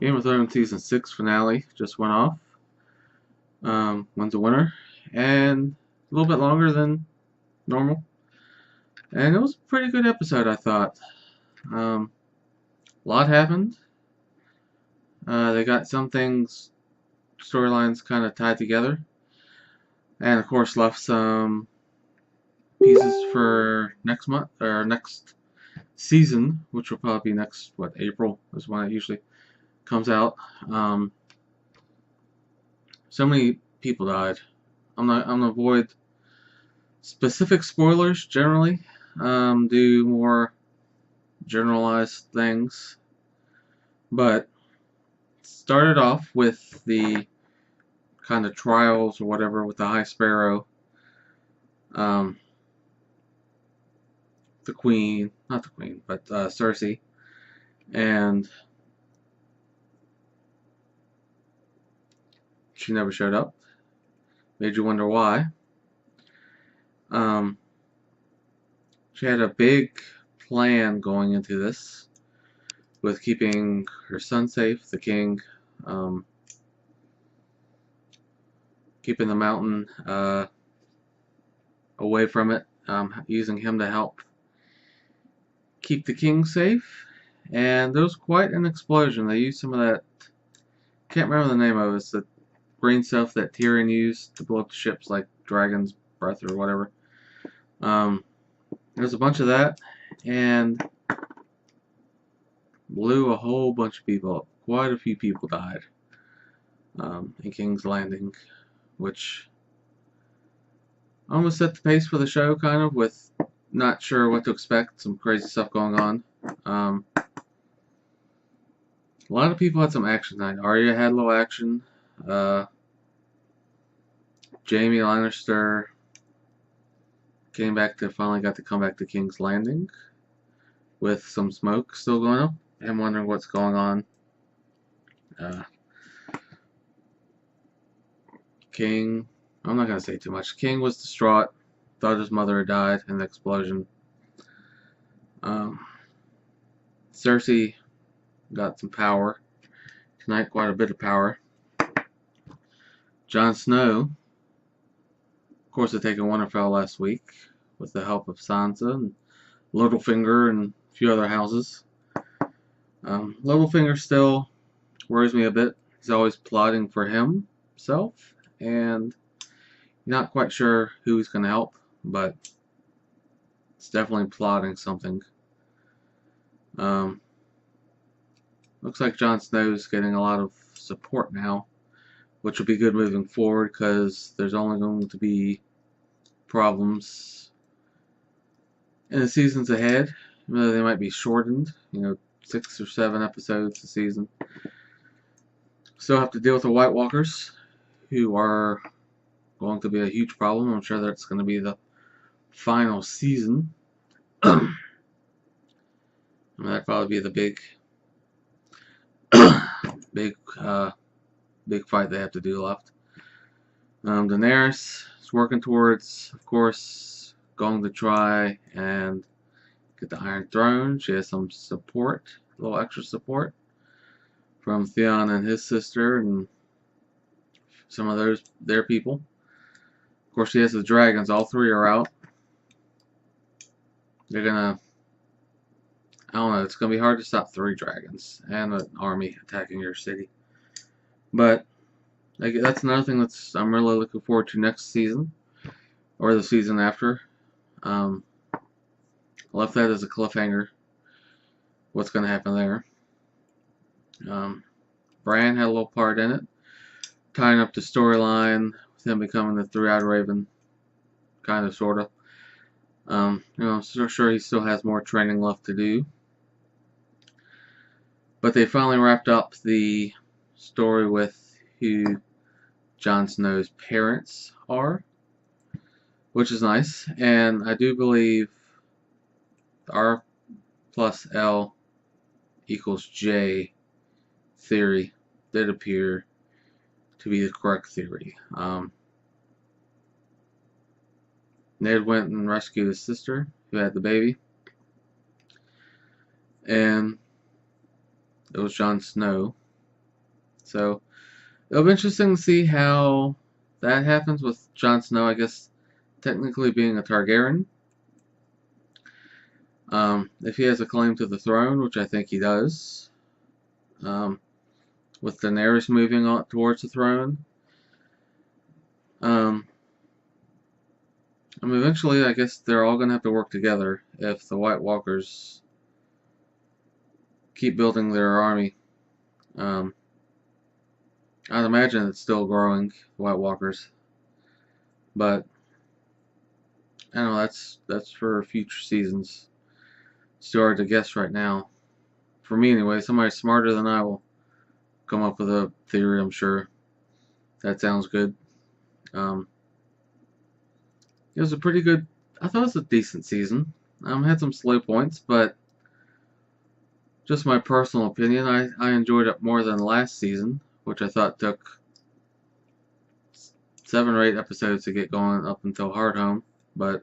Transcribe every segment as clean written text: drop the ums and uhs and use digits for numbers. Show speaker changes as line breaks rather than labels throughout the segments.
Game of Thrones season 6 finale just went off. When's the winner? And a little bit longer than normal. And it was a pretty good episode, I thought. A lot happened. They got some things, storylines kind of tied together. And of course, left some pieces for next month, or next season, which will probably be next, April is when it usually comes out. So many people died. I'm gonna avoid specific spoilers generally. Do more generalized things. But started off with the kind of trials or whatever with the High Sparrow. The Queen, not the Queen, but Cersei. And she never showed up. Made you wonder why. She had a big plan going into this with keeping her son safe, the king, keeping the mountain away from it, using him to help keep the king safe. And there was quite an explosion. They used some of that, can't remember the name of it, it's the green stuff that Tyrion used to blow up the ships, like Dragon's Breath or whatever. There's a bunch of that, and blew a whole bunch of people up. Quite a few people died in King's Landing, which almost set the pace for the show, kind of, with not sure what to expect, some crazy stuff going on. A lot of people had some action tonight. Arya had a little action. Jaime Lannister finally got to come back to King's Landing with some smoke still going up. I'm wondering what's going on. King, I'm not going to say too much. King was distraught, thought his mother had died in the explosion. Cersei got some power tonight, quite a bit of power. Jon Snow, of course, had taken Winterfell last week with the help of Sansa and Littlefinger and a few other houses. Littlefinger still worries me a bit. He's always plotting for himself, and not quite sure who he's going to help, but it's definitely plotting something. Looks like Jon Snow's getting a lot of support now, which will be good moving forward because there's only going to be problems in the seasons ahead, even though they might be shortened, 6 or 7 episodes a season. Still have to deal with the White Walkers, who are going to be a huge problem. I'm sure that's going to be the final season. That'd probably be the big fight they have to do left. Daenerys is working towards, of course, going to try and get the Iron Throne. She has some support, a little extra support from Theon and his sister and some of their people. Of course, she has the dragons. All 3 are out. They're gonna, I don't know, it's gonna be hard to stop 3 dragons and an army attacking your city. But that's another thing I'm really looking forward to next season, or the season after. I left that as a cliffhanger. What's going to happen there? Bran had a little part in it, tying up the storyline with him becoming the Three-Eyed Raven, kind of, sort of. I'm sure he still has more training left to do. But they finally wrapped up the story with who Jon Snow's parents are, which is nice. And I do believe R plus L equals J theory did appear to be the correct theory. Ned went and rescued his sister, who had the baby, and it was Jon Snow So it'll be interesting to see how that happens with Jon Snow, I guess, technically being a Targaryen. If he has a claim to the throne, which I think he does, with Daenerys moving on towards the throne. Eventually, I guess they're all going to have to work together if the White Walkers keep building their army. I'd imagine it's still growing, the White Walkers, but I don't know. That's for future seasons. It's too hard to guess right now. For me, anyway, somebody smarter than I will come up with a theory. I'm sure. That sounds good. It was a pretty good. I thought it was a decent season. Had some slow points, but just my personal opinion, I enjoyed it more than last season, which I thought took 7 or 8 episodes to get going up until Hardhome. But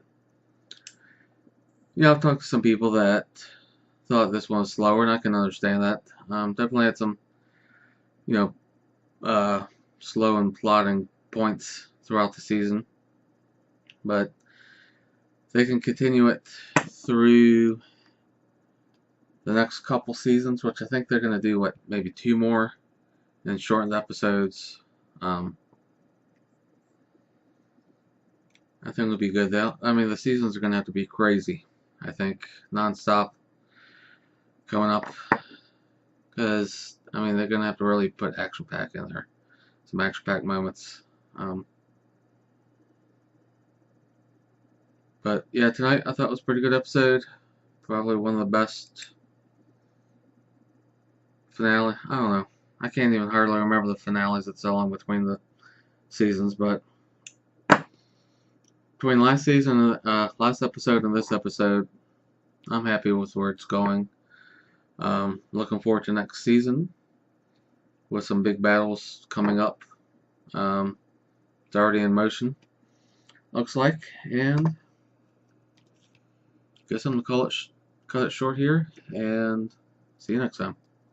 yeah, I've talked to some people that thought this one was slower, and I can understand that. Definitely had some, slow and plotting points throughout the season, but they can continue it through the next couple seasons, which I think they're going to do, maybe 2 more, and shorten the episodes. I think it'll be good. The seasons are going to have to be crazy, I think, non-stop coming up, because, they're going to have to really put action-pack in there. Some action-pack moments. But yeah, tonight I thought was a pretty good episode. Probably one of the best finale. I don't know. I can't even hardly remember the finales that's so long between the seasons, but between last season, last episode and this episode, I'm happy with where it's going. Looking forward to next season with some big battles coming up. It's already in motion, looks like, and guess I'm gonna cut it short here, and see you next time.